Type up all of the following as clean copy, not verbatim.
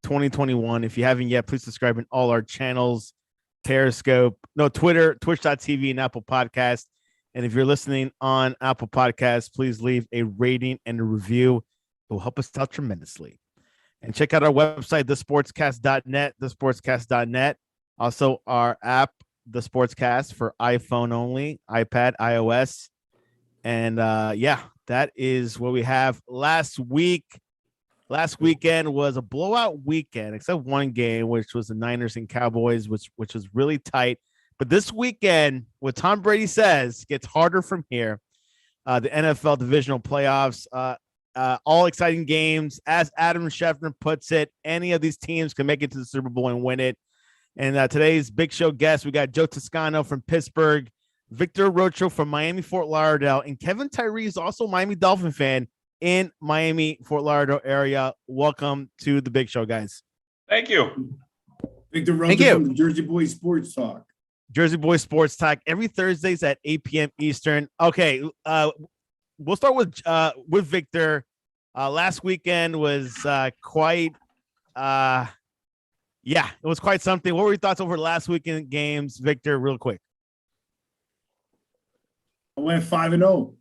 2021. If you haven't yet, please subscribe in all our channels, Twitter, twitch.tv, and Apple Podcast. And if you're listening on Apple Podcasts, please leave a rating and a review. It will help us out tremendously. And check out our website, thesportscast.net. Also, our app, The Sportscast, for iPhone only, iPad, iOS. And that is what we have. Last weekend was a blowout weekend, except one game, which was the Niners and Cowboys, which was really tight. But this weekend, what Tom Brady says, gets harder from here. The NFL divisional playoffs, all exciting games. As Adam Schefter puts it, any of these teams can make it to the Super Bowl and win it. And today's big show guest, we got Joe Toscano from Pittsburgh, Victor Rocho from Miami, Fort Lauderdale, and Kevin Tyree is also a Miami Dolphin fan in Miami, Fort Lauderdale area. Welcome to the big show, guys. Thank you. Victor Rocho from the Jersey Boys Sports Talk. Jersey Boys Sports Talk every Thursdays at 8 p.m. Eastern. Okay, we'll start with Victor. Last weekend was quite it was quite something. What were your thoughts over last weekend games, Victor, real quick? I went 5-0.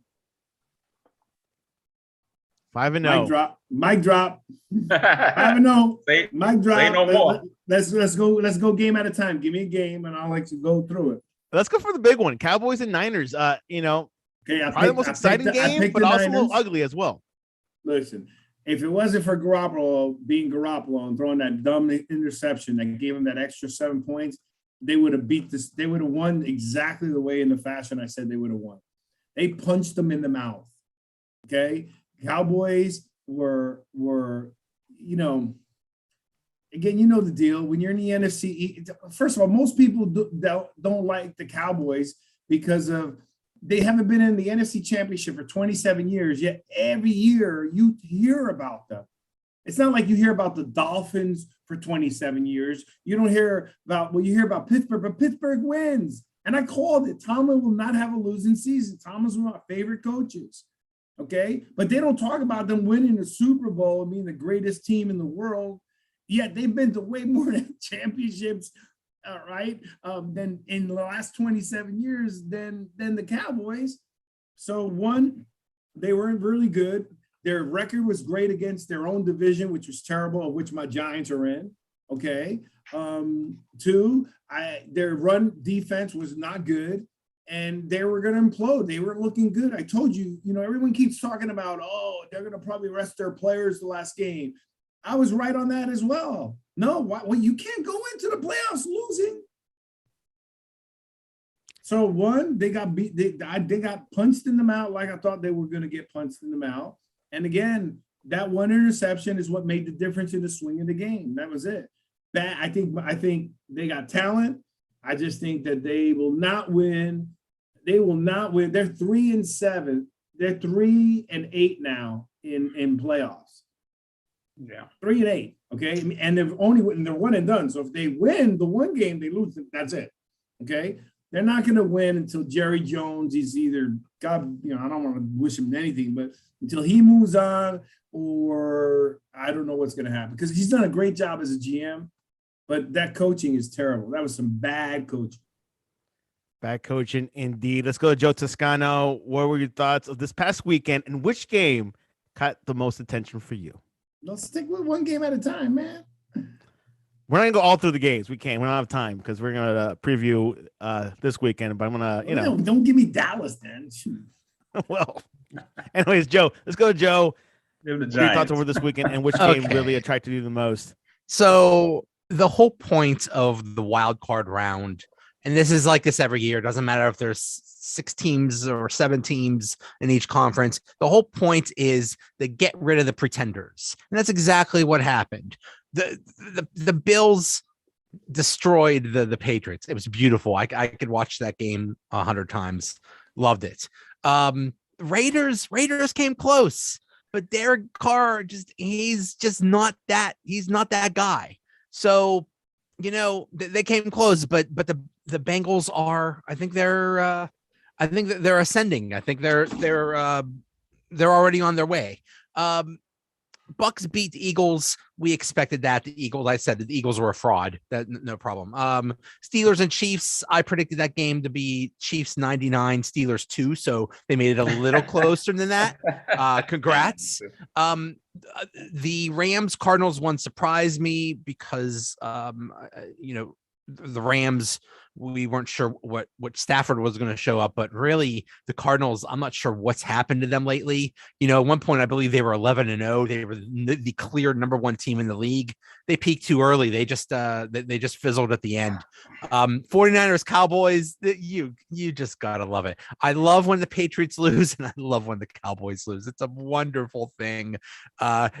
5-0. Mic drop. 5-0. Mic drop. Say no more. Let's go game at a time. Give me a game and I'll like to go through it. Let's go for the big one. Cowboys and Niners. Okay, probably the most exciting game, but also a little ugly as well. Listen, if it wasn't for Garoppolo being Garoppolo and throwing that dumb interception that gave him that extra 7 points, they would have beat this. They would have won exactly the way in the fashion I said they would have won. They punched them in the mouth. Okay, Cowboys were again, you know the deal. When you're in the NFC, first of all, most people don't like the Cowboys because they haven't been in the NFC Championship for 27 years, yet every year you hear about them. It's not like you hear about the Dolphins for 27 years. You don't hear about, you hear about Pittsburgh, but Pittsburgh wins. And I called it. Tomlin will not have a losing season. Tomlin's one of my favorite coaches, okay? But they don't talk about them winning the Super Bowl and being the greatest team in the world, yet they've been to way more championships, right, than in the last 27 years than the Cowboys. So one, they weren't really good. Their record was great against their own division, which was terrible, of which my Giants are in, okay? Two, their run defense was not good, and they were going to implode. They were looking good. I told you, everyone keeps talking about, they're going to probably rest their players the last game. I was right on that as well. No, you can't go into the playoffs losing. So one, they got beat. They got punched in the mouth like I thought they were going to get punched in the mouth. And again, that one interception is what made the difference in the swing of the game. That was it. I think they got talent. I just think that they will not win. They will not win. They're 3-7. They're 3-8 now in playoffs. Yeah, 3-8. Okay, and they're one and done. So if they win the one game, they lose. That's it. Okay, they're not going to win until Jerry Jones is either God. I don't want to wish him anything, but until he moves on, or I don't know what's going to happen because he's done a great job as a GM, but that coaching is terrible. That was some bad coaching. Bad coaching indeed. Let's go to Joe Toscano. What were your thoughts of this past weekend, and which game caught the most attention for you? Let's stick with one game at a time, man. We're not gonna go all through the games. We can't. We don't have time because we're gonna preview this weekend. But I'm gonna, don't give me Dallas then. Well, anyways, Joe. Let's go to Joe. Give the What are your thoughts over this weekend, and which game really attracted you the most? So the whole point of the wild card round, and this is like this every year. Doesn't matter if there's 6 teams or 7 teams in each conference. The whole point is to get rid of the pretenders. And that's exactly what happened. The Bills destroyed the Patriots. It was beautiful. I could watch that game 100 times. Loved it. Raiders came close, but Derek Carr he's just not that. He's not that guy. So, they came close, but the Bengals are, I think that they're ascending. I think they're already on their way. Bucks beat the Eagles we expected that. The Eagles, I said the Eagles were a fraud. That no problem. Steelers and Chiefs, I predicted that game to be Chiefs 99, Steelers 2. So they made it a little closer than that. Congrats. The Rams Cardinals one surprised me because the Rams, we weren't sure what Stafford was going to show up, but really the Cardinals, I'm not sure what's happened to them lately. At one point, I believe they were 11-0. They were the clear number one team in the league. They peaked too early. They just fizzled at the end. 49ers Cowboys, you just got to love it. I love when the Patriots lose and I love when the Cowboys lose. It's a wonderful thing.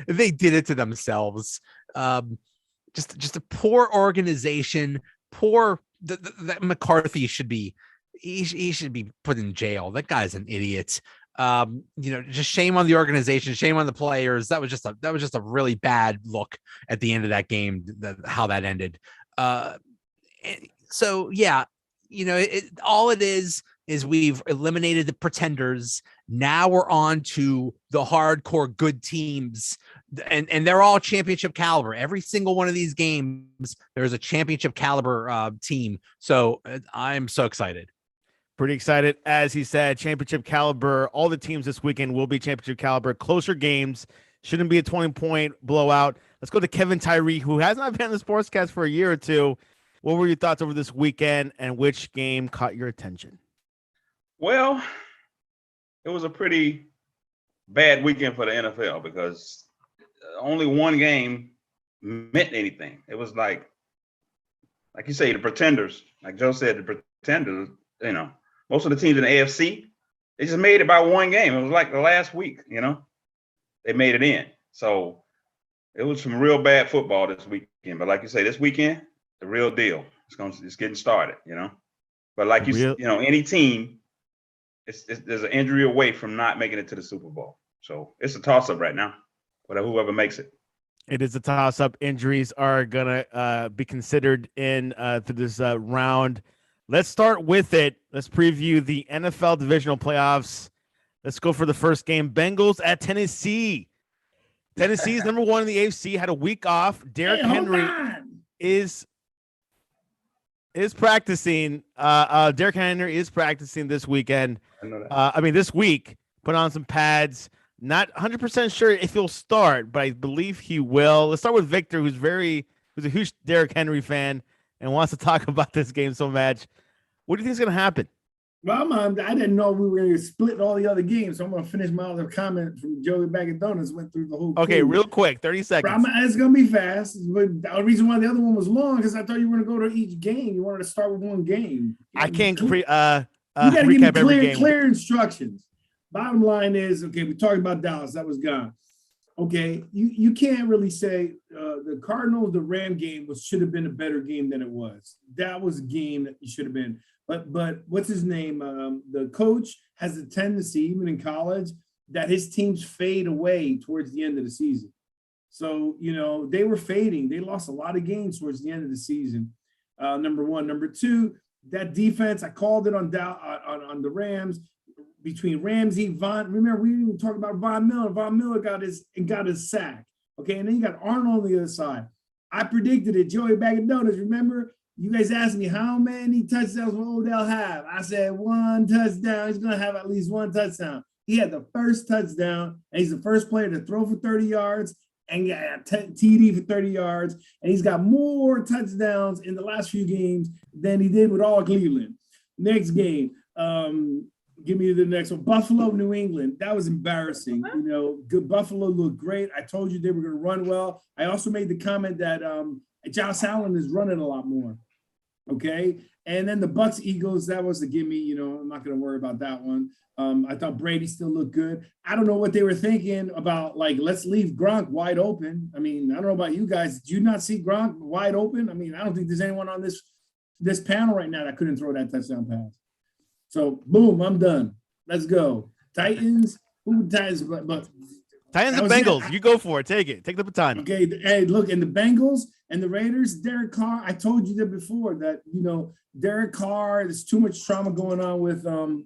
They did it to themselves. Just a poor organization, that McCarthy should be put in jail. That guy's an idiot. Just shame on the organization, shame on the players. That was just a really bad look at the end of that game, how that ended. So yeah, all it is we've eliminated the pretenders. Now we're on to the hardcore good teams, and they're all championship caliber. Every single one of these games, there's a championship caliber team. So I'm so excited. Pretty excited. As he said, championship caliber. All the teams this weekend will be championship caliber. Closer games. Shouldn't be a 20-point blowout. Let's go to Kevin Tyree, who has not been on the Sportscast for a year or two. What were your thoughts over this weekend, and which game caught your attention? Well, it was a pretty bad weekend for the NFL because only one game meant anything. It was like you say, the pretenders. Like Joe said, the pretenders, most of the teams in the AFC, they just made it by one game. It was like the last week, they made it in. So it was some real bad football this weekend. But like you say, this weekend, the real deal. It's getting started, But like any team, there's an injury away from not making it to the Super Bowl. So it's a toss-up right now, whoever makes it. It is a toss-up. Injuries are going to be considered in through this round. Let's start with it. Let's preview the NFL Divisional Playoffs. Let's go for the first game. Bengals at Tennessee. Tennessee's number one in the AFC, had a week off. Derrick Henry is practicing. Derrick Henry is practicing this weekend. This week, put on some pads. Not 100% sure if he'll start, but I believe he will. Let's start with Victor, who's a huge Derrick Henry fan and wants to talk about this game so much. What do you think is going to happen? Well, I didn't know we were going to split all the other games, so I'm going to finish my other comment from Joey Bag of Donuts. Went through the whole. Okay, real quick, 30 seconds. It's going to be fast, but the reason why the other one was long because I thought you were going to go to each game. You wanted to start with one game. I can't. You got to give me clear instructions. Bottom line is, okay, we talked about Dallas. That was gone. Okay, you can't really say the Cardinals, the Ram game should have been a better game than it was. That was a game that it should have been. But what's his name? The coach has a tendency, even in college, that his teams fade away towards the end of the season. So, they were fading. They lost a lot of games towards the end of the season. Number one. Number two, that defense, I called it on the Rams. Between Ramsey, Von, remember we didn't even talk about Von Miller. Von Miller got his sack. Okay, and then you got Arnold on the other side. I predicted it. Joey Bag of Donuts. Remember, you guys asked me how many touchdowns will Odell have? I said 1 touchdown. He's gonna have at least 1 touchdown. He had the first touchdown, and he's the first player to throw for 30 yards and got a TD for 30 yards. And he's got more touchdowns in the last few games than he did with all Cleveland. Next game. Give me the next one. Buffalo, New England. That was embarrassing. Good. Buffalo looked great. I told you they were going to run well. I also made the comment that Josh Allen is running a lot more. Okay. And then the Bucks, Eagles, that was a gimme. I'm not going to worry about that one. I thought Brady still looked good. I don't know what they were thinking about, let's leave Gronk wide open. I don't know about you guys. Did you not see Gronk wide open? I don't think there's anyone on this panel right now that couldn't throw that touchdown pass. So, boom, I'm done. Let's go. Titans. Titans and Bengals. You go for it. Take it. Take the baton. Okay. Hey, look, and the Bengals and the Raiders, Derek Carr, I told you that before that, Derek Carr, there's too much trauma going on with the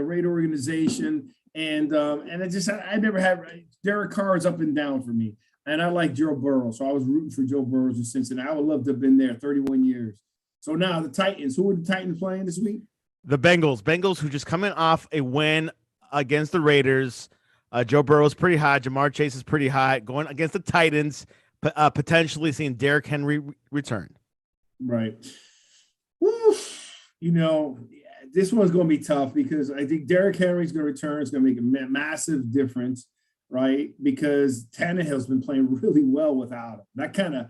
Raider organization. And I never had Derek Carr is up and down for me. And I like Joe Burrow, so I was rooting for Joe Burrow in Cincinnati. I would love to have been there 31 years. So now the Titans. Who are the Titans playing this week? The Bengals, who just coming off a win against the Raiders. Joe Burrow is pretty hot. Jamar Chase is pretty hot. Going against the Titans, potentially seeing Derrick Henry return. Right. Woo. You know, this one's going to be tough because I think Derrick Henry's going to return. It's going to make a massive difference, right? Because Tannehill's been playing really well without him.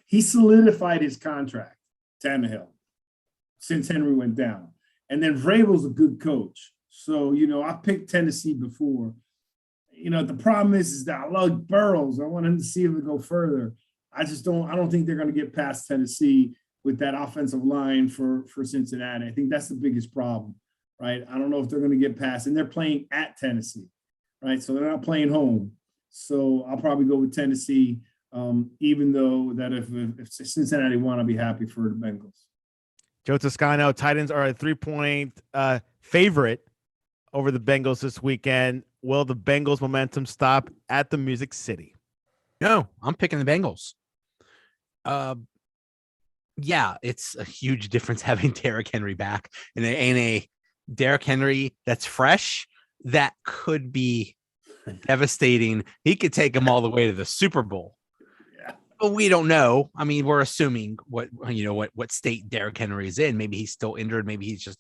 He solidified his contract, Tannehill, since Henry went down. And then Vrabel's a good coach. So, you know, I picked Tennessee before. You know, the problem is that I love Burrows. I want him to see him go further. I don't think they're going to get past Tennessee with that offensive line for Cincinnati. I think that's the biggest problem, right? I don't know if they're going to get past, and they're playing at Tennessee, right? So they're not playing home. So I'll probably go with Tennessee, even though that if Cincinnati won, I'll be happy for the Bengals. Joe Toscano, Titans are a 3-point favorite over the Bengals this weekend. Will the Bengals momentum stop at the Music City? No, I'm picking the Bengals. Yeah, it's a huge difference having Derrick Henry back and a Derrick Henry that's fresh that could be devastating. He could take them all the way to the Super Bowl. Yeah. But we don't know. I mean, we're assuming what state Derrick Henry is in. Maybe he's still injured. Maybe he's just,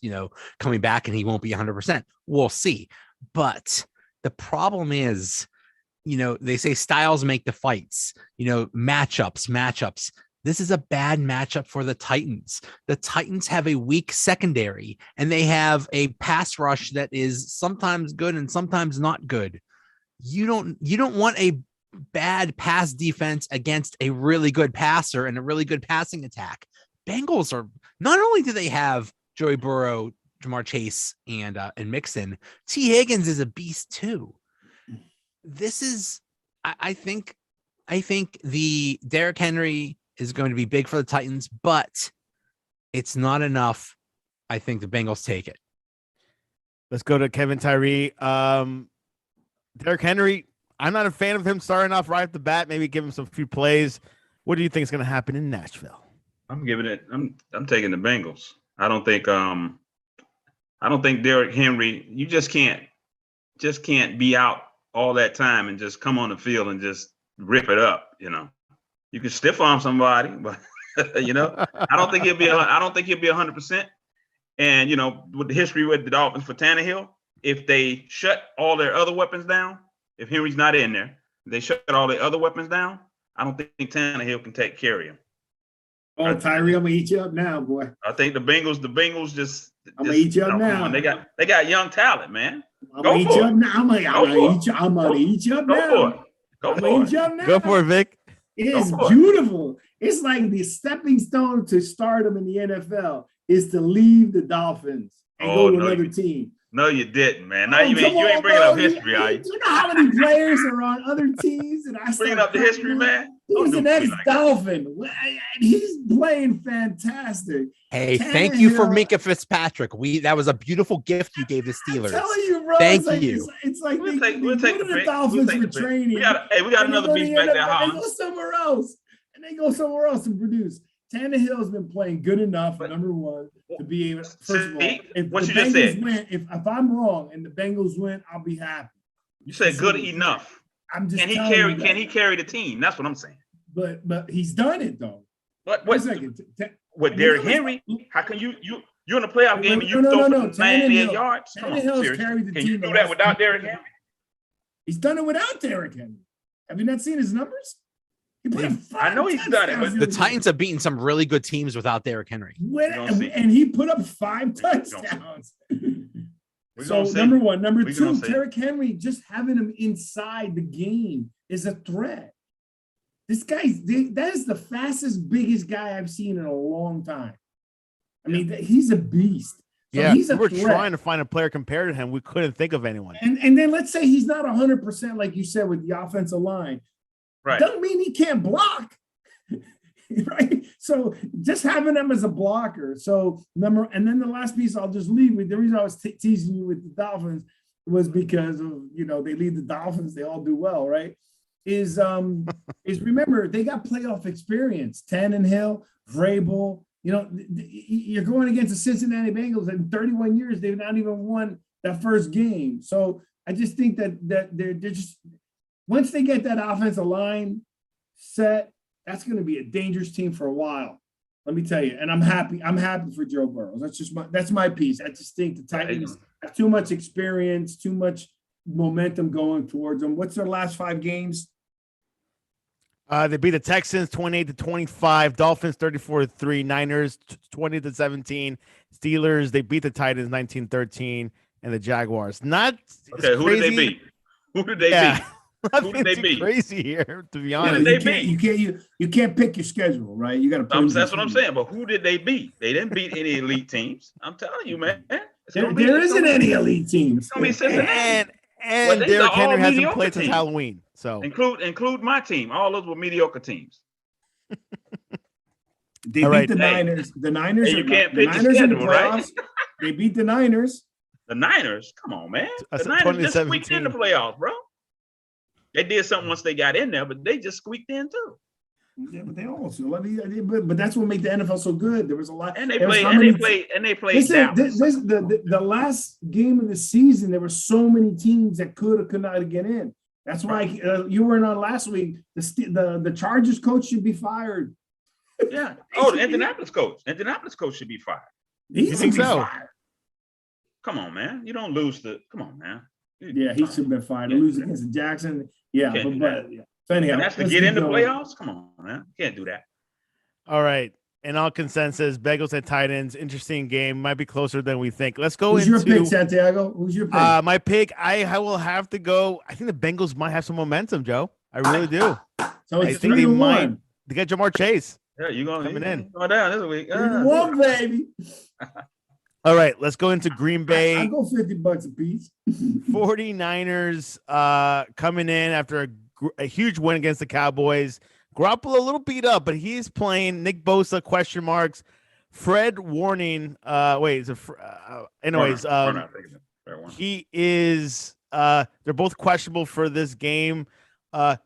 coming back and he won't be 100%. We'll see. But the problem is, they say styles make the fights, matchups. This is a bad matchup for the Titans. The Titans have a weak secondary, and they have a pass rush that is sometimes good and sometimes not good. You don't want a bad pass defense against a really good passer and a really good passing attack. Bengals are not only do they have Joey Burrow, Jamar Chase, and Mixon. T. Higgins is a beast too. This is, I think the Derrick Henry is going to be big for the Titans, but it's not enough. I think the Bengals take it. Let's go to Kevin Tyree. Derrick Henry, I'm not a fan of him starting off right at the bat. Maybe give him some few plays. What do you think is going to happen in Nashville? I'm taking the Bengals. I don't think Derrick Henry, you just can't be out all that time and just come on the field and just rip it up, You can stiff arm somebody, but I don't think he'll be 100%. And with the history with the Dolphins for Tannehill, if they shut all their other weapons down, if Henry's not in there, they shut all their other weapons down, I don't think Tannehill can take care of him. Oh, Tyree, I'm gonna eat you up now, boy. I think the Bengals just I'm gonna eat you up now. They got young talent, man. I'm gonna eat you up now. I'm gonna eat you up now. Go for it. Go for it, Vic. It is beautiful. It's like the stepping stone to stardom in the NFL is to leave the Dolphins and go to another team. No, you didn't, man. Now you ain't bringing up history, are you? You know how many players are on other teams? And bringing up the history, man. He's an ex-Dolphin. He's playing fantastic. Hey, thank you for Minka Fitzpatrick. That was a beautiful gift you gave the Steelers. I'm telling you, bro. Thank you. It's like we'll take the Dolphins for training. We got another beast back there. They go somewhere else. And produce. Tannehill's been playing good enough, number one, to be able. First of all, if what the you just said, win, if I'm wrong and the Bengals win, I'll be happy. You said good enough. I'm just. Can he carry the team? That's what I'm saying. But he's done it though. What? With Derrick Henry, how can you're in a playoff game and you throw for 98 yards? Tannehill's carried the team. Can you do that without Derrick Henry? He's done it without Derrick Henry. Have you not seen his numbers? I know he's done it, but the Titans have beaten some really good teams without Derrick Henry. And he put up 5 touchdowns. So number one. Number two, Derrick Henry, just having him inside the game is a threat. This that is the fastest, biggest guy I've seen in a long time. I mean, he's a beast. So he's a we're threat. Trying to find a player compared to him. We couldn't think of anyone. And then let's say he's not 100%, like you said, with the offensive line. Right. Doesn't mean he can't block. Right. So just having him as a blocker. And then the last piece I'll just leave with, the reason I was teasing you with the Dolphins was because of, they lead the Dolphins. They all do well, right? is remember they got playoff experience. Tannehill, Vrabel. You know, you're going against the Cincinnati Bengals in 31 years. They've not even won that first game. So I just think that they're just once they get that offensive line set, that's going to be a dangerous team for a while. Let me tell you. And I'm happy. I'm happy for Joe Burrow. That's my piece. I just think the Titans have too much experience, too much momentum going towards them. What's their last 5 games? They beat the Texans 28-25, Dolphins 34-3, Niners 20-17, Steelers. They beat the Titans 19-13, and the Jaguars. Not okay. Who did they beat? Who did they beat? Who did they beat? Crazy here, to be Who honest. did they beat? You can't pick your schedule, right? You got to. That's what I'm saying. But who did they beat? They didn't beat any elite teams. I'm telling you, man. There isn't any elite teams. It's gonna be Cincinnati. And Derrick Henry hasn't played since Halloween. So include my team. All those were mediocre teams. They beat the Niners. The Niners. You can't pick the schedule, right? They beat the Niners. The Niners. Come on, man. The Niners just squeaked in the playoffs, bro. They did something once they got in there, but they just squeaked in too. Yeah, but they also. But that's what made the NFL so good. There was a lot, and they played. Listen, the last game of the season, there were so many teams that could or could not get in. That's why you weren't on last week. The Chargers coach should be fired. Yeah. Oh, the Indianapolis coach should be fired. He should be fired. Come on, man. You don't lose come on, man. Yeah, he should have been fired. To lose against Jackson. Yeah, but yeah. So anyhow, and that's to get in the playoffs. Come on, man. You can't do that. All right. In all consensus, Bengals and Titans, interesting game. Might be closer than we think. Let's go Who's your pick, Santiago? Who's your pick? My pick, I will have to go. I think the Bengals might have some momentum, Joe. I really do. So I think they might. They got Jamar Chase. Yeah, you're coming in. Going down this week. One, baby. All right, let's go into Green Bay. I'll go $50 a piece. 49ers coming in after a huge win against the Cowboys. Garoppolo a little beat up, but he's playing. Nick Bosa, question marks. Fred Warning. He is. They're both questionable for this game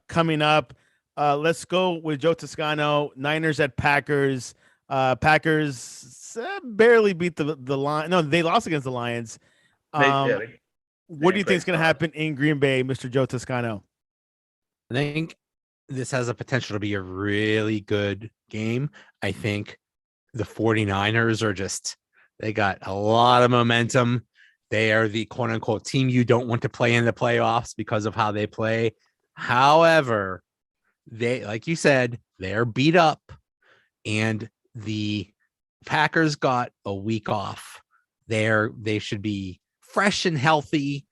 coming up. Let's go with Joe Toscano. Niners at Packers. Packers barely beat the Lions. No, they lost against the Lions. What do you think is going to happen in Green Bay, Mr. Joe Toscano? I think this has a potential to be a really good game. I think the 49ers are they got a lot of momentum. They are the quote unquote team you don't want to play in the playoffs because of how they play. However, they, like you said, they're beat up and the Packers got a week off. They should be fresh and healthy.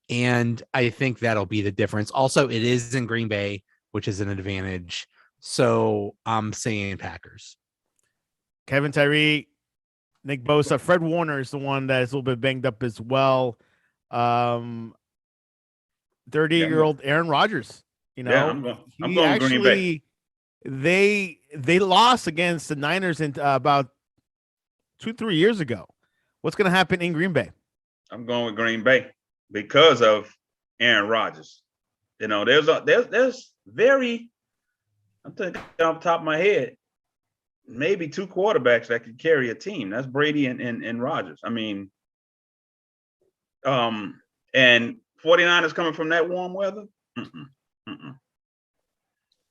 And I think that'll be the difference. Also, it is in Green Bay, which is an advantage. So I'm saying Packers. Kevin Tyree, Nick Bosa, Fred Warner is the one that is a little bit banged up as well. 38-year-old Aaron Rodgers. You know, I'm going Green Bay. They lost against the Niners in about 2-3 years ago. What's going to happen in Green Bay? I'm going with Green Bay because of Aaron Rodgers. You know, there's very, I'm thinking off the top of my head, maybe 2 quarterbacks that could carry a team. That's Brady and Rodgers. I mean, and 49ers coming from that warm weather.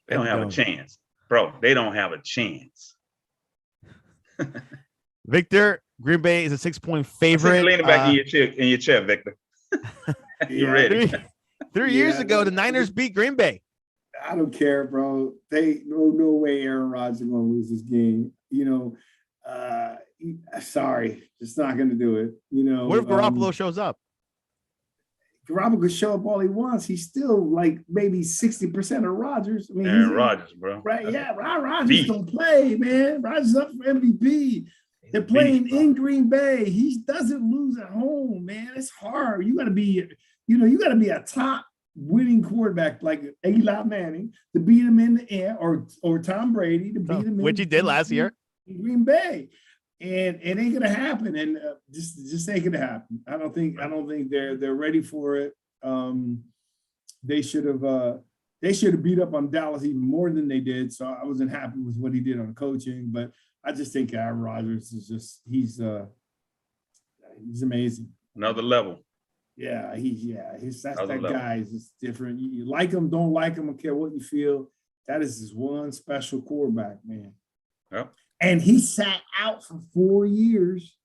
They don't have a chance, bro. They don't have a chance. Victor, Green Bay is a 6-point favorite. Leaning back in your chair, Victor. You ready? 3 years ago, the Niners beat Green Bay. I don't care, bro. No way Aaron Rodgers is going to lose this game. You know, sorry, just not going to do it. You know, what if Garoppolo shows up? Garoppolo could show up all he wants. He's still like maybe 60% of Rodgers. I mean, Aaron Rodgers, bro. Right? Yeah, Rodgers don't play, man. Rodgers up for MVP. They're playing in Green Bay. He doesn't lose at home, man. It's hard. You got to be a top winning quarterback like Eli Manning to beat him in the air, or Tom Brady to beat him, which he did last year in Green Bay. And it ain't gonna happen, and just ain't gonna happen. I don't think they're ready for it. They should have They should have beat up on Dallas even more than they did. So I wasn't happy with what he did on coaching, but I just think Aaron Rodgers is just he's amazing. Another level. Yeah, that level. guy is just different. You like him, don't like him, don't care what you feel. That is his one special quarterback, man. Yep. And he sat out for 4 years.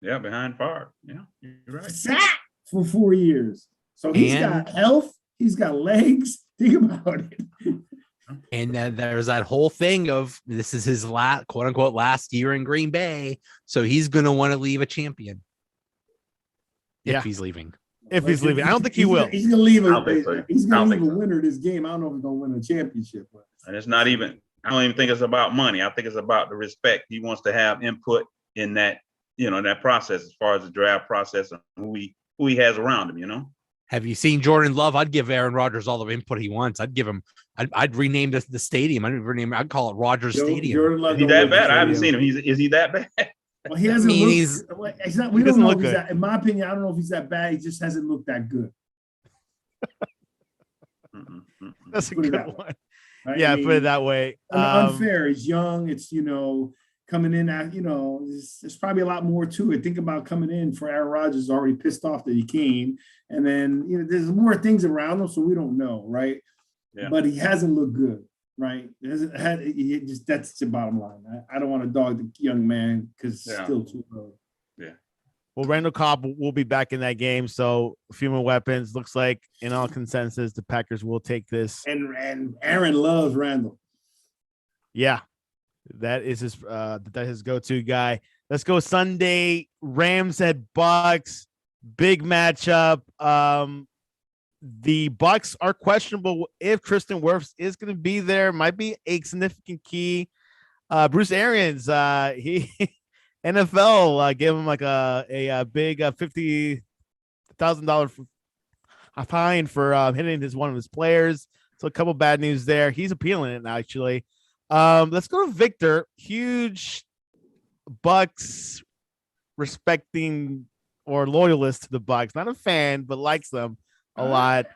Yeah, behind Favre. Yeah, you're right. Sat for 4 years. So he's got health, he's got legs. Think about it. And then there's that whole thing of this is his last, quote unquote, last year in Green Bay. So he's going to want to leave a champion. If he's leaving. If he's leaving. I don't think he will. He's going to leave He's going to leave a winner this game. I don't know if he's going to win a championship. And it's not even, I don't even think it's about money. I think it's about the respect. He wants to have input in that, in that process as far as the draft process and who he has around him, Have you seen Jordan Love? I'd give Aaron Rodgers all the input he wants. I'd give him. I'd rename the stadium. I'd call it Rodgers Stadium. Jordan Love is he that bad? I haven't seen him. Is he that bad? Well, he hasn't looked. He's not. We don't know. If he's that, in my opinion, I don't know if he's that bad. He just hasn't looked that good. That's a good one. Right? Yeah, put it that way. Unfair. He's young. It's coming in at there's probably a lot more to it. Think about coming in for Aaron Rodgers, already pissed off that he came, and then there's more things around him, so we don't know, right? Yeah. But he hasn't looked good, right? That's the bottom line. I don't want to dog the young man because it's still too early. Yeah. Well, Randall Cobb will be back in that game, so a few more weapons. Looks like in all consensus, the Packers will take this. And Aaron loves Randall. Yeah. That is his go-to guy. Let's go Sunday. Rams at Bucks. Big matchup. The Bucks are questionable if Tristan Wirfs is going to be there. Might be a significant key. Bruce Arians, he NFL gave him like a big $50,000 fine for hitting one of his players. So a couple bad news there. He's appealing it now, actually. Let's go to Victor. Huge Bucks respecting or loyalist to the Bucks. Not a fan, but likes them a lot.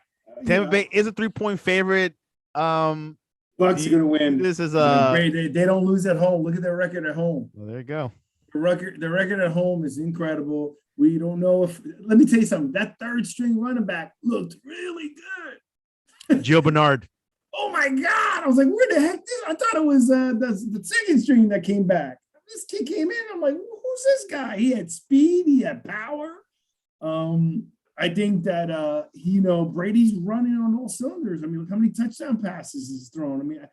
Tampa Bay is a 3-point favorite. Bucks are gonna win. This is they don't lose at home. Look at their record at home. Well, there you go. The record at home is incredible. We don't know if. Let me tell you something. That third string running back looked really good. Gio Bernard. Oh my God! I was like, where the heck? I thought it was the second string that came back. This kid came in. I'm like, who's this guy? He had speed. He had power. I think that Brady's running on all cylinders. I mean, look how many touchdown passes he's thrown. I mean,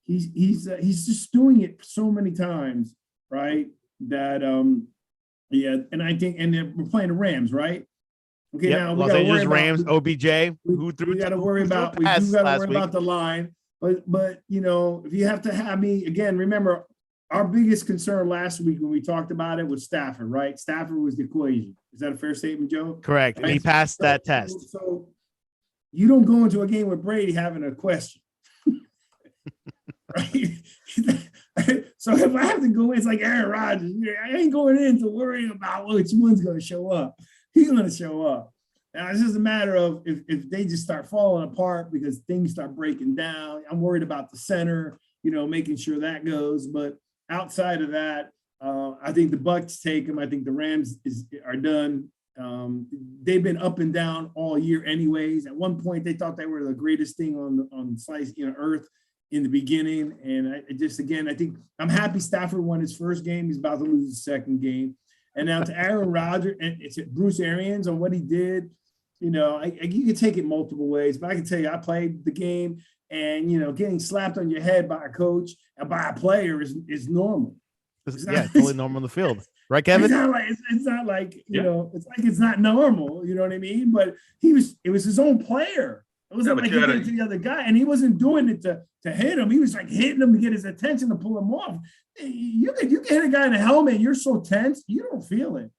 he's just doing it so many times, right? That and I think we're playing the Rams, right? Okay, now we Los Angeles Rams, OBJ, who threw. We got to worry about. We do got to worry about the line, but if you have to have me again, remember our biggest concern last week when we talked about it was Stafford, right? Stafford was the equation. Is that a fair statement, Joe? Correct. Right? And he passed that test. So you don't go into a game with Brady having a question, right? So if I have to go in, it's like Aaron Rodgers. I ain't going in to worry about which one's going to show up. He's going to show up. Now, it's just a matter of if they just start falling apart because things start breaking down. I'm worried about the center, making sure that goes. But outside of that, I think the Bucs take them. I think the Rams are done. They've been up and down all year anyways. At one point, they thought they were the greatest thing on slice, earth in the beginning. And I think I'm happy Stafford won his first game. He's about to lose his second game. And now to Aaron Rodgers and it's Bruce Arians on what he did, you can take it multiple ways, but I can tell you, I played the game and, getting slapped on your head by a coach and by a player is normal. Totally normal on the field. Right, Kevin? It's not like it's like it's not normal, you know what I mean? But it was his own player. It wasn't like he did it to the other guy, and he wasn't doing it to hit him. He was like hitting him to get his attention to pull him off. You can hit a guy in a helmet, and you're so tense, you don't feel it.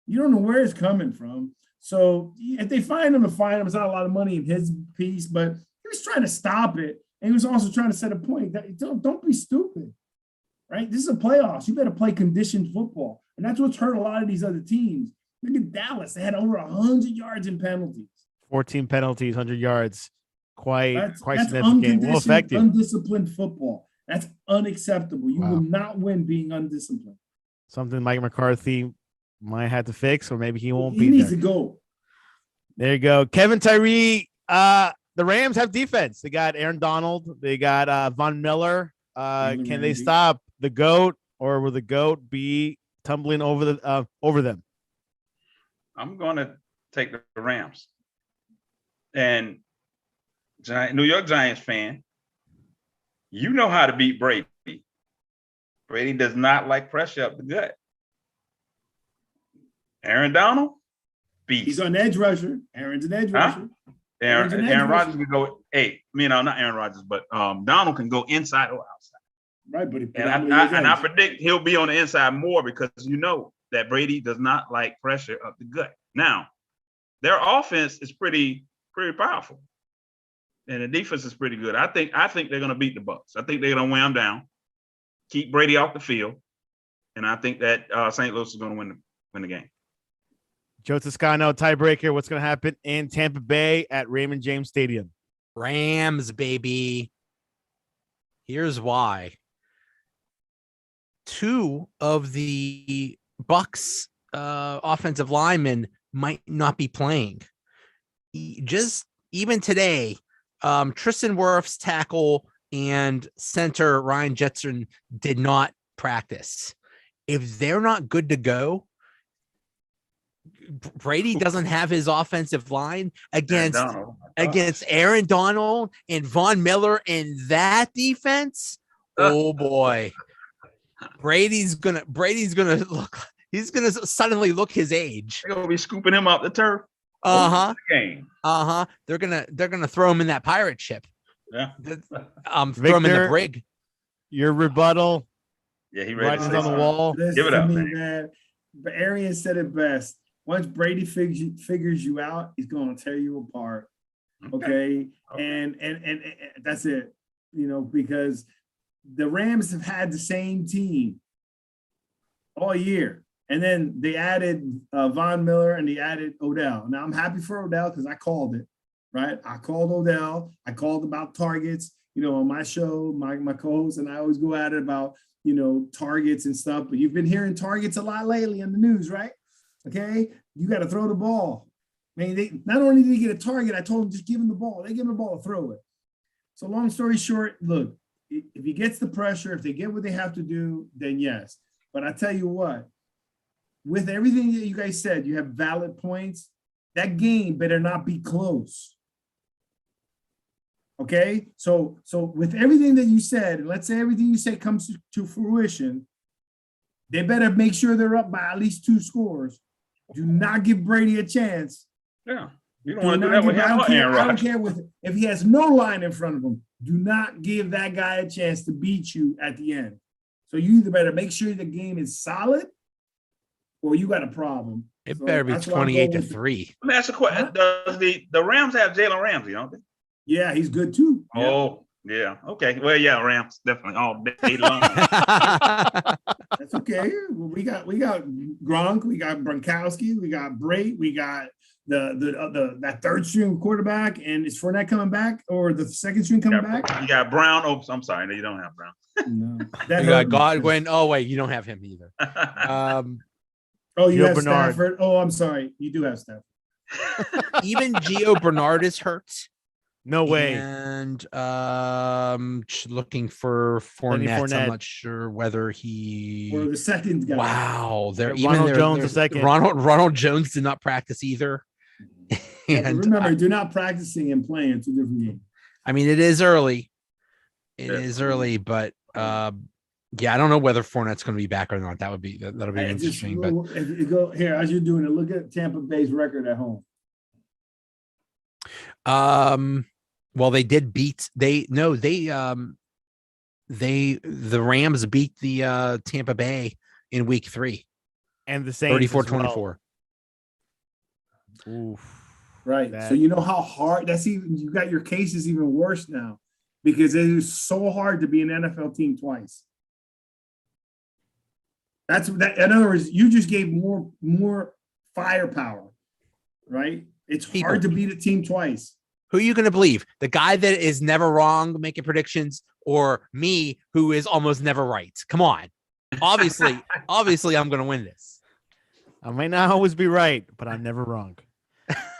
You don't know where it's coming from. So if they find him, it's not a lot of money in his piece, but he was trying to stop it, and he was also trying to set a point that don't be stupid, right? This is a playoffs. You better play conditioned football, and that's what's hurt a lot of these other teams. Look at Dallas; they had over 100 yards in penalties. 14 penalties, 100 yards. quite That's significant. Will affect you. undisciplined football. That's unacceptable. You Wow. will not win being undisciplined. Something Mike McCarthy might have to fix, or maybe he won't He be needs there. to go. There you go. Kevin Tyree. The Rams have defense. They got Aaron Donald. They got Von Miller. Can they Ramsey. stop the GOAT, or will the GOAT be tumbling over them? I'm going to take the Rams. And New York Giants fan, you know how to beat Brady. Brady does not like pressure up the gut. Aaron Donald, beast. He's an edge rusher. Aaron's an edge rusher. Aaron Rodgers can go. Not Aaron Rodgers, but Donald can go inside or outside. Right, but I predict he'll be on the inside more because you know that Brady does not like pressure up the gut. Now, their offense is pretty powerful, and the defense is pretty good. I think they're going to beat the Bucs. I think they're going to wear them down, keep Brady off the field, and I think that St. Louis is going to win the game. Joe Toscano, tiebreaker. What's going to happen in Tampa Bay at Raymond James Stadium? Rams, baby. Here's why. 2 of the Bucs offensive linemen might not be playing. Just even today, Tristan Wirfs, tackle, and center Ryan Jetson did not practice. If they're not good to go, Brady doesn't have his offensive line against Aaron Donald and Von Miller and that defense. Oh boy. Brady's gonna look. He's gonna suddenly look his age. They're gonna be scooping him up the turf. Game. They're gonna throw him in that pirate ship. Yeah. Throw him in the brig. Your rebuttal. Yeah, he ready on the wall. Give it up, man. But Arian said it best. Once Brady figures you out, he's going to tear you apart. Okay? And that's it. Because the Rams have had the same team all year. And then they added Von Miller and they added Odell. Now, I'm happy for Odell because I called it, right? I called Odell. I called about targets. On my show, my co-host and I always go at it about, targets and stuff. But you've been hearing targets a lot lately in the news, right? Okay? You got to throw the ball. I mean, not only did he get a target, I told him just give him the ball. They give him the ball, throw it. So long story short, look, if he gets the pressure, if they get what they have to do, then yes. But I tell you what, with everything that you guys said, you have valid points. That game better not be close. Okay? So with everything that you said, and let's say everything you say comes to fruition, they better make sure they're up by at least 2 scores. Do not give Brady a chance. Yeah. You don't want to do that with him. I don't care if he has no line in front of him. Do not give that guy a chance to beat you at the end. So you either better make sure the game is solid or you got a problem. It better be 28-3. Let me ask you a question. Does the Rams have Jalen Ramsey, don't they? Yeah, he's good too. Oh, yeah. Okay. Well, yeah, Rams definitely all day long. That's okay. We got Gronk, we got Gronkowski, we got Bray, we got that third string quarterback, and is Fournette coming back or the second string coming back? You got Brown. Oh, I'm sorry, no, you don't have Brown. No, you got Godwin. Oh wait, you don't have him either. You have Bernard. Stafford. Oh, I'm sorry, you do have Stafford. Even Gio Bernard is hurt. No way. And looking for Fournette. I'm not sure whether he or the second guy. Wow, Ronald Jones the second. Ronald Jones did not practice either. And remember, do not practicing and playing. It's a different game. I mean, it is early. It is early, but I don't know whether Fournette's going to be back or not. That'll be interesting. But if you go here as you're doing it, look at Tampa Bay's record at home. Well, they did beat the Rams beat the Tampa Bay in week 3 and the same 34-24. Oof. Right. So you know how hard that's even you got your cases even worse now because it is so hard to be an NFL team twice. That's that. In other words, you just gave more firepower, right? It's hard to beat a team twice. Who are you going to believe? The guy that is never wrong making predictions, or me who is almost never right? Come on. Obviously, I'm going to win this. I might not always be right, but I'm never wrong.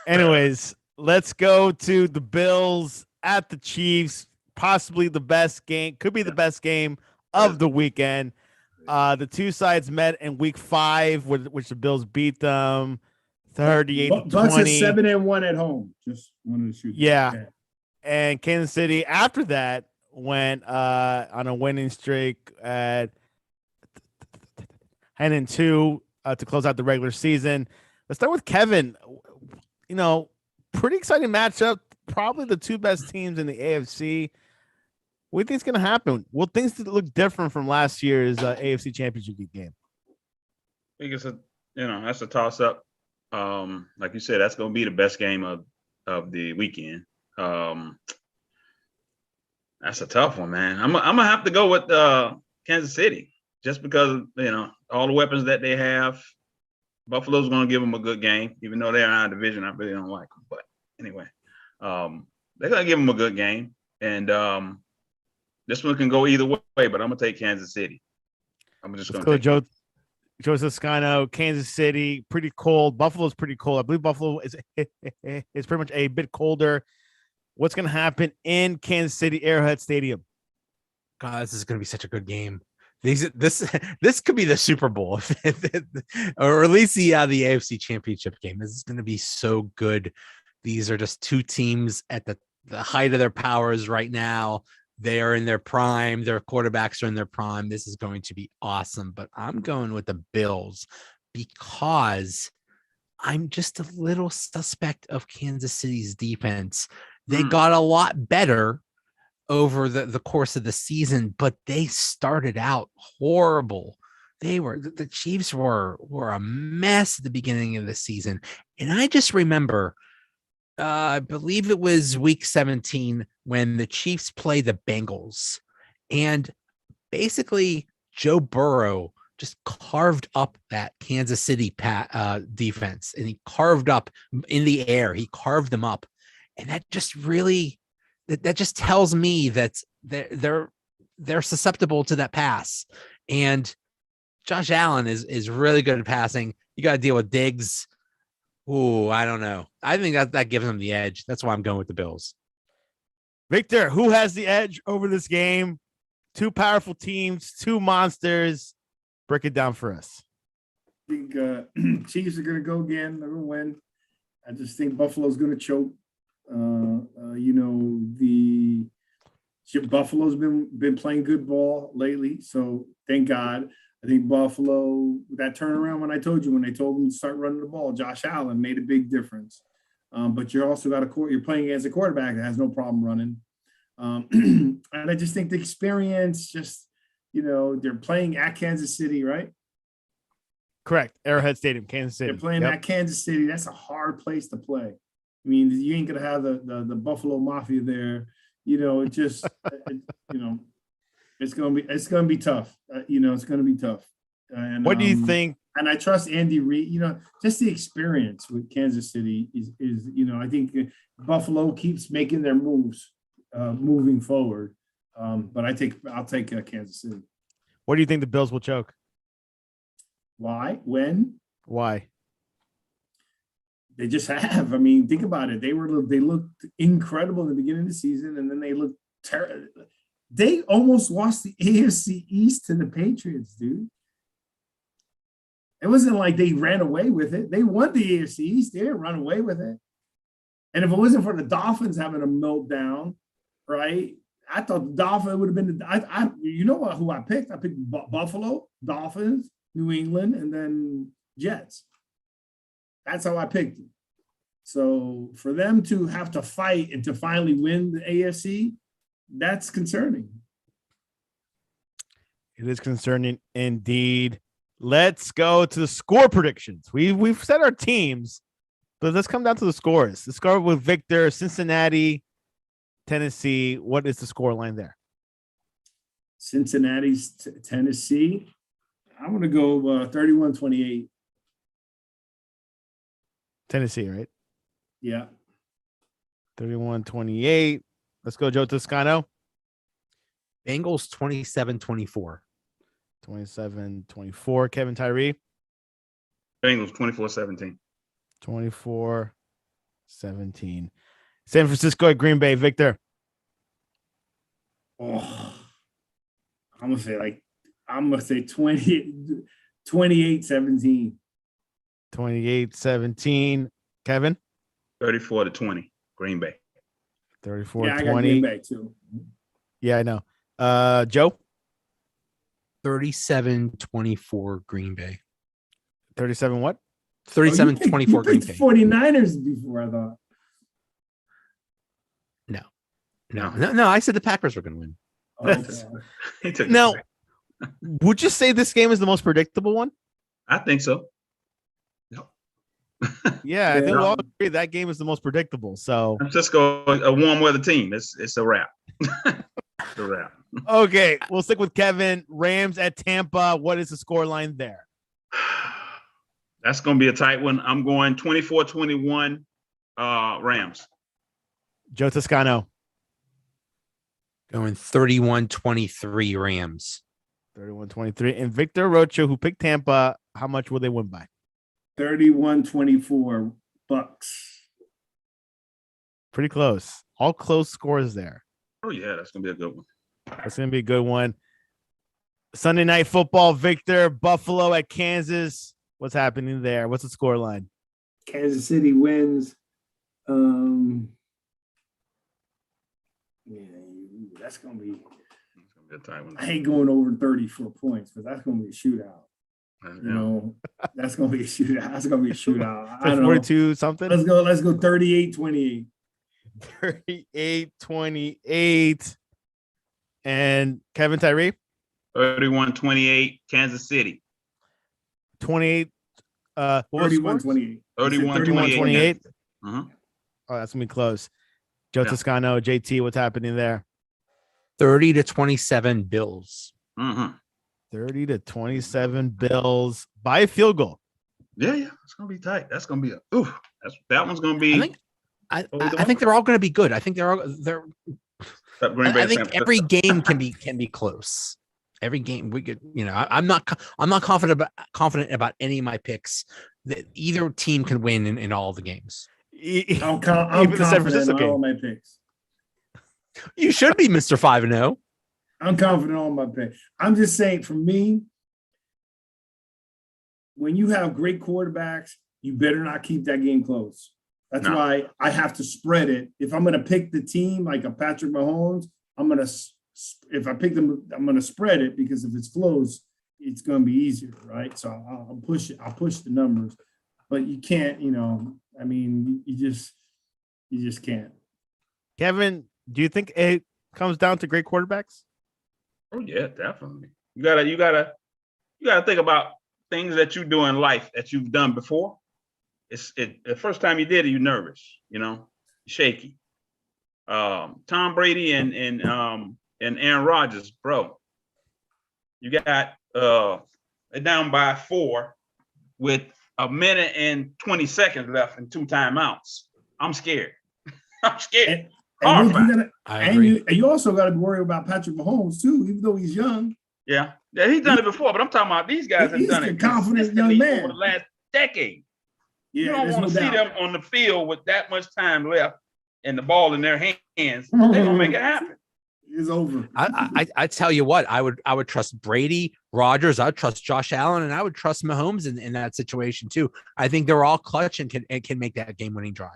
Anyways, let's go to the Bills at the Chiefs. Possibly the best game, could be the best game of the weekend. The two sides met in week 5, which the Bills beat them 38-20. Bucks is 7-1 at home. Just wanted to shoot. Yeah. And Kansas City after that went on a winning streak at 10-2 to close out the regular season. Let's start with Kevin. You know, pretty exciting matchup. Probably the two best teams in the AFC. What do you think's going to happen? Will things look different from last year's AFC Championship game? I think that's a toss up. Like you said, that's going to be the best game of the weekend. That's a tough one, man. I'm gonna have to go with Kansas City just because all the weapons that they have. Buffalo's going to give them a good game, even though they're in our division. I really don't like them, but anyway, they're going to give them a good game, and this one can go either way. But I'm going to take Kansas City. I'm just going to go, Joe Toscano. Kansas City, pretty cold. Buffalo's pretty cold. I believe Buffalo is pretty much a bit colder. What's going to happen in Kansas City Arrowhead Stadium? God, this is going to be such a good game. This could be the Super Bowl, or at least the AFC Championship game. This is going to be so good. These are just two teams at the height of their powers right now. They are in their prime. Their quarterbacks are in their prime. This is going to be awesome. But I'm going with the Bills because I'm just a little suspect of Kansas City's defense. They got a lot better over the course of the season, but they started out horrible. The Chiefs were a mess at the beginning of the season. And I just remember, I believe it was week 17 when the Chiefs played the Bengals, and basically Joe Burrow just carved up that Kansas City defense, and he carved up in the air. He carved them up. And that just really, that just tells me that they're susceptible to that pass. And Josh Allen is really good at passing. You got to deal with Diggs. Ooh, I don't know. I think that gives them the edge. That's why I'm going with the Bills. Victor, who has the edge over this game? Two powerful teams, two monsters. Break it down for us. I think Chiefs are going to go again. They're going to win. I just think Buffalo's going to choke. The Buffalo's been playing good ball lately, so thank God. I think Buffalo, that turnaround when they told them to start running the ball, Josh Allen made a big difference. But you're also you're playing against a quarterback that has no problem running. And I just think the experience, they're playing at Kansas City, right? Correct. Arrowhead Stadium, Kansas City. They're playing at Kansas City. That's a hard place to play. I mean, you ain't gonna have the Buffalo Mafia there. It's gonna be tough. It's gonna be tough. And what do you think? And I trust Andy Reid. Just the experience with Kansas City is I think Buffalo keeps making their moves, moving forward. But I'll take Kansas City. What do you think the Bills will choke? Why? When? Why? They just have. I mean, think about it. They looked incredible in the beginning of the season, and then they looked terrible. They almost lost the AFC East to the Patriots, dude. It wasn't like they ran away with it. They won the AFC East. They didn't run away with it. And if it wasn't for the Dolphins having a meltdown, right? I thought the Dolphins would have been who I picked? I picked Buffalo, Dolphins, New England, and then Jets. That's how I picked it. So for them to have to fight and to finally win the AFC, that's concerning. It is concerning indeed. Let's go to the score predictions. We've set our teams, but let's come down to the scores. Let's start with Victor, Cincinnati, Tennessee. What is the score line there? Cincinnati's Tennessee. I'm going to go 31-28. Tennessee, right? Yeah. 31-28. Let's go, Joe Toscano. Bengals 27-24. 27-24. Kevin Tyree. Bengals 24-17. 24-17. San Francisco at Green Bay. Victor. Oh, I'm gonna say 28-17. 28-17. Kevin. 34-20. Green Bay. 34-20. Yeah, I got Green Bay too. Yeah, I know. Joe. 37-24 Green Bay. 37 what? 37-24 Green Bay. 49ers before, I thought. No. I said the Packers were going to win. Okay. He took Now, it. would you say this game is the most predictable one? I think so. Yeah, I think we Yeah. all agree that game is the most predictable. So, San Francisco, a warm weather team. It's a wrap. It's a wrap. okay, we'll stick with Kevin. Rams at Tampa. What is the score line there? That's going to be a tight one. I'm going 24-21 Rams. Joe Toscano. Going 31-23 Rams. 31-23. And Victor Rocha, who picked Tampa, how much will they win by? 31-24 Bucks. Pretty close. All close scores there. Oh, yeah, that's going to be a good one. That's going to be a good one. Sunday Night Football, Victor. Buffalo at Kansas. What's happening there? What's the score line? Kansas City wins. Yeah, that's gonna be. It's going to be a tight one. I hate going over 34 points because that's gonna be a shootout. Yeah. You know, that's gonna be a shootout. That's gonna be a shootout. I don't know. 42 something? Let's go 38-28. 38-28. And Kevin Tyree? 31-28 Kansas City. 28. What was the score? 31-28. 31-28. Oh, that's gonna be close. Joe Yeah. Toscano, JT, what's happening there? 30-27 Bills. 30-27 Bills by a field goal. Yeah, it's gonna be tight. That's gonna be that one's gonna be. I think they're all going to be good. I think they're Green Bay I think every game can be close. Every game we could, I'm not confident about any of my picks. That either team can win in all the games. I'm Even the San confident Francisco in all game. my picks. You should be Mr. 5-0. I'm confident on my pick. I'm just saying, for me, when you have great quarterbacks, you better not keep that game close. That's why I have to spread it. If I'm going to pick the team like a Patrick Mahomes, if I pick them, I'm going to spread it because if it's close, it's going to be easier, right? So I'll push it. I'll push the numbers, but you can't. You just can't. Kevin, do you think it comes down to great quarterbacks? Oh yeah, definitely. You gotta think about things that you do in life that you've done before. The first time you did it, you're nervous, shaky. Tom Brady and Aaron Rodgers, bro. You got down by 4 with a minute and 20 seconds left and 2 timeouts. I'm scared. I'm scared. You also got to worry about Patrick Mahomes too, even though he's young. Yeah, he's done it before, but I'm talking about these guys have done it. He's a confident young man over the last decade. Yeah, you don't want to see them on the field with that much time left and the ball in their hands. They're gonna make it happen. It's over. I tell you what, I would trust Brady, Rodgers, I would trust Josh Allen, and I would trust Mahomes in that situation too. I think they're all clutch and can make that game-winning drive.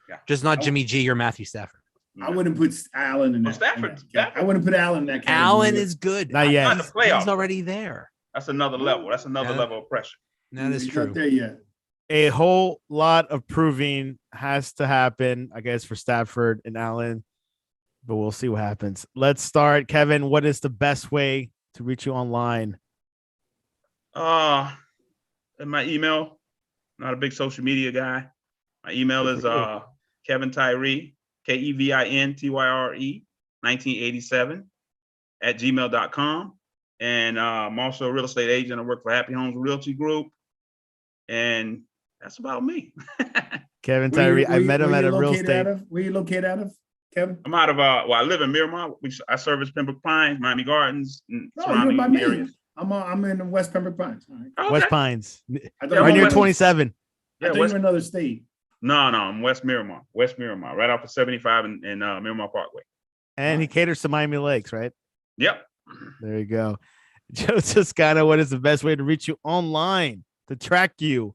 Yeah. Just not Jimmy G or Matthew Stafford. I wouldn't put Allen in that. Stafford. I wouldn't put Allen in that category. Allen is good. Not yet. Not the playoffs. He's already there. That's another level. That's another level of pressure. That is He's true. not there yet. A whole lot of proving has to happen, I guess, for Stafford and Allen, but we'll see what happens. Let's start. Kevin, what is the best way to reach you online? In my email, not a big social media guy. My email is Kevin Tyree, KEVINTYRE 1987 @gmail.com. And I'm also a real estate agent. I work for Happy Homes Realty Group. And that's about me. Kevin Tyree. I met him at a real estate. Where you located out of, Kevin? I'm out of I live in Miramar. I service Pembroke Pines, Miami Gardens, and surrounding areas. I'm in West Pembroke Pines. Okay. West Pines. Right near 27. I thought you were in another state. No, I'm West Miramar, right off of 75 and Miramar Parkway. And he caters to Miami Lakes, right? Yep. There you go. Joe Toscano, what is the best way to reach you online, to track you,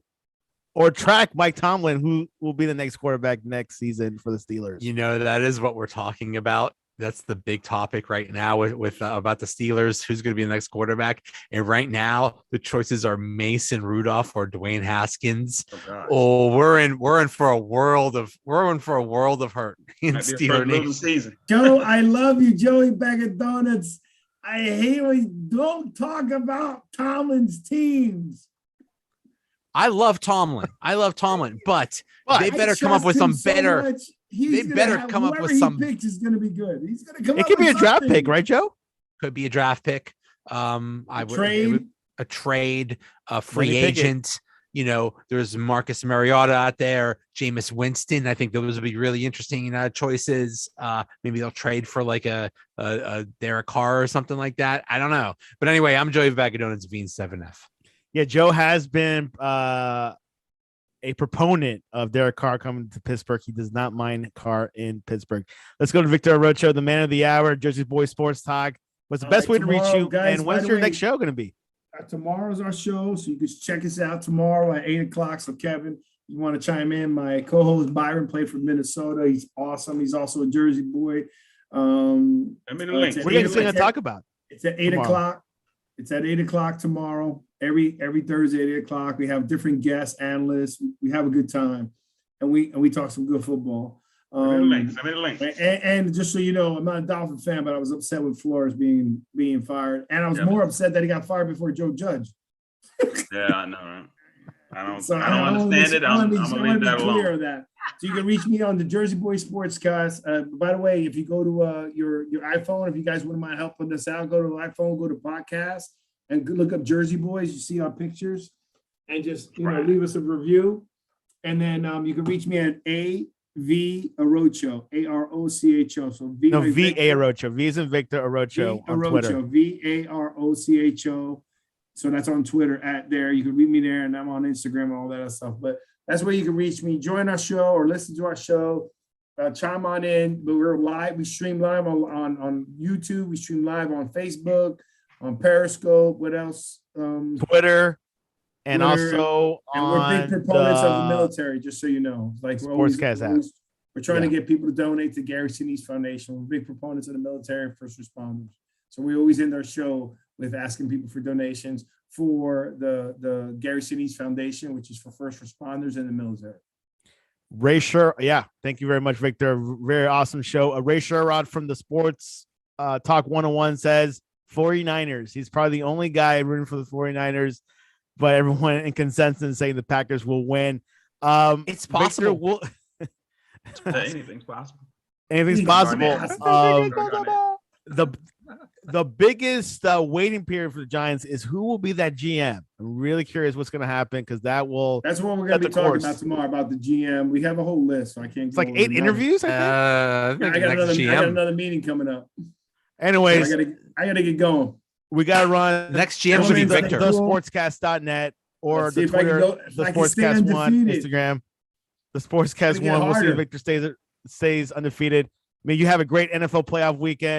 or track Mike Tomlin, who will be the next quarterback next season for the Steelers? You know, that is what we're talking about. That's the big topic right now with about the Steelers, who's going to be the next quarterback. And right now, the choices are Mason Rudolph or Dwayne Haskins. We're in for a world of hurt in Steelers season. Joe, I love you, Joey Bag of Donuts. I hate when you don't talk about Tomlin's teams. I love Tomlin, but they better come up with some better. They better come up with some. Picks is going to be good. He's going to come. It could be a draft pick, right, Joe? Could be a draft pick. A trade, a free agent. You know, there's Marcus Mariota out there, Jameis Winston. I think those would be really interesting choices. Maybe they'll trade for like a Derek Carr or something like that. I don't know. But anyway, I'm Joey Vagadones, Veen7F. Yeah, Joe has been a proponent of Derek Carr coming to Pittsburgh. He does not mind Carr in Pittsburgh. Let's go to Victor Arocho, the man of the hour, Jersey Boys Sports Talk. What's the best way to reach you? Guys, and when's your next show going to be? Tomorrow's our show, so you can check us out tomorrow at 8:00. So Kevin, you want to chime in? My co-host Byron played for Minnesota. He's awesome. He's also a Jersey boy. Let me the link. What are you going to talk about? It's at 8:00. It's at 8:00 tomorrow. Every Thursday at 8:00. We have different guests, analysts. We have a good time, and we talk some good football. Send me the link. And just so you know, I'm not a Dolphin fan, but I was upset with Flores being fired, and I was more upset that he got fired before Joe Judge. Yeah, I know. Right? I don't understand it. I'm gonna leave that alone. That. So you can reach me on the Jersey Boys Sportscast. By the way, if you go to your iPhone, if you guys wouldn't mind helping us out, go to the iPhone, go to podcast, and look up Jersey Boys. You see our pictures, and just leave us a review, and then you can reach me at V Arocho, Arocho. So V Arocho. V is in Victor Arocho on Twitter. Varocho. So that's on Twitter at there. You can read me there, and I'm on Instagram and all that stuff. But that's where you can reach me. Join our show or listen to our show. Chime on in. But we're live. We stream live on YouTube. We stream live on Facebook, on Periscope. What else? Twitter. And also we're big proponents of the military, just so you know. Like we're trying to get people to donate to Gary Sinise Foundation. We're big proponents of the military and first responders. So we always end our show with asking people for donations for the Gary Sinise Foundation, which is for first responders in the military. Ray Sherrod, thank you very much, Victor. Very awesome show. Ray Sherrod from the Sports Talk 101 says 49ers. He's probably the only guy rooting for the 49ers. But everyone in consensus saying the Packers will win. It's possible. Anything's possible. Anything's possible. The biggest waiting period for the Giants is who will be that GM. I'm really curious what's going to happen because that's what we're going to be talking about tomorrow about the GM. We have a whole list, so I can't. It's like 8 interviews. I got another meeting coming up. Anyways, so I got to get going. We got to run. Next GM should be Victor. TheSportscast.net or the Twitter, the Sportscast 1, Instagram, the Sportscast 1. We'll see if Victor stays undefeated. I mean, you have a great NFL playoff weekend.